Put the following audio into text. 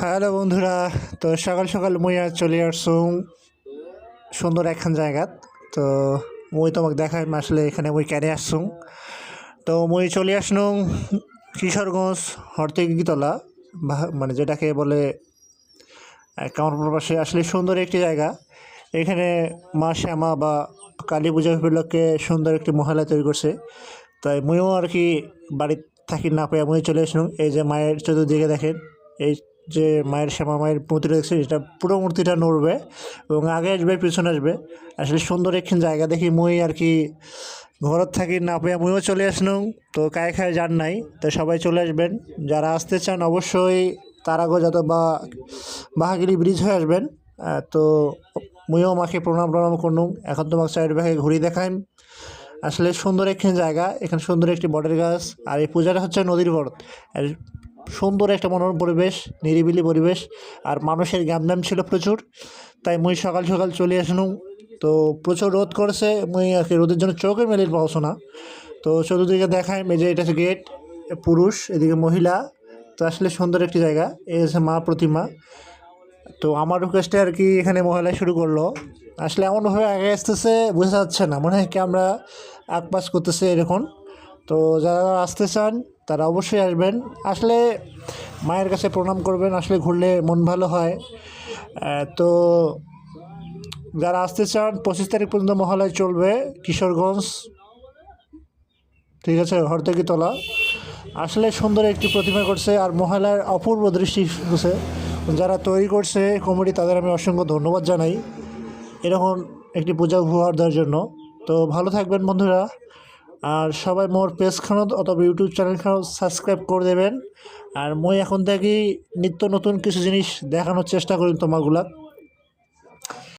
Hello বন্ধুরা। তো সকাল সকাল মুই আজ চলে আসছুম সুন্দর একখান জায়গাত। তো মুই তোমাকে দেখাই আসলে এখানে মুই কেন আসছুম। তো মুই চলে আসনুম কিশোরগঞ্জ হরতেগিতলা, মানে যেটাকে বলে কামারপুর পাশে। আসলে সুন্দর একটি জায়গা। এখানে মা শ্যামা বা কালী পূজা উপলক্ষে সুন্দর একটি মহল্লা তৈরি করছে। তাই মুইও আর কি বাড়ি থাকি না পেয়ে মুই চলে আসলাম। এই যে মায়ের চতুর্দিকে দেখেন, এই যে মায়ের শ্যামা মায়ের মূর্তিটা দেখছে, এটা পুরো মূর্তিটা নড়বে এবং আগে আসবে পিছনে আসবে। আসলে সুন্দর একখান জায়গা দেখি মুই আর কি ঘরত থাকি না পেয়ে মুইও চলে আসলাম। তো কায় খায় যান নাই, তো সবাই চলে আসবেন। যারা আসতে চান অবশ্যই তারাগোজাত বা বাহাগিরি ব্রিজ হয়ে আসবেন। তো মুইও মাকে প্রণাম প্রণাম করলুম। এখন তোমাকে চারিদিকে ঘুরিয়ে দেখাইম। আসলে সুন্দর একখান জায়গা, এখানে সুন্দর একটি বটের গাছ, আর এই পূজাটা হচ্ছে নদীর পর। আর সুন্দর একটা মনোরম পরিবেশ, নিরিবিলি পরিবেশ, আর মানুষের গ্যামদাম ছিল প্রচুর। তাই মুই সকাল সকাল চলে আসলাম। তো প্রচুর রোদ করছে, মুই আর কি রোদের জন্য চোখে মেলির পাওছো না। তো চতুর্দিকে দেখাই এই যে এটা হচ্ছে গেট, পুরুষ এদিকে মহিলা। তো আসলে সুন্দর একটি জায়গা। এই হচ্ছে মা প্রতিমা। তো আমার রিকোয়েস্টে আর কি এখানে মহিলায় শুরু করলো। আসলে এমনভাবে আগে আসতেছে বোঝা যাচ্ছে না, মনে হয় কি আমরা আকপাস করতেছে এরকম। তো যারা আসতে চান তারা অবশ্যই আসবেন। আসলে মায়ের কাছে প্রণাম করবেন, আসলে ঘুরলে মন ভালো হয়। তো যারা আসতে চান 25 তারিখ পর্যন্ত মহালয় চলবে কিশোরগঞ্জ, ঠিক আছে, হরতেগিতলা। আসলে সুন্দর একটি প্রতিমা করছে, আর মহালয়ার অপূর্ব দৃষ্টি হচ্ছে। যারা তৈরি করছে কমিটি, তাদের আমি অসংখ্য ধন্যবাদ জানাই এরকম একটি পূজা উপহার দেওয়ার জন্য। তো ভালো থাকবেন বন্ধুরা। আর সবাই মোর পেজখানত অথবা ইউটিউব চ্যানেলখানত সাবস্ক্রাইব করে দেবেন। আর মই এখন থেকে নিত্য নতুন কিছু জিনিস দেখানোর চেষ্টা করি তোমাগুলা।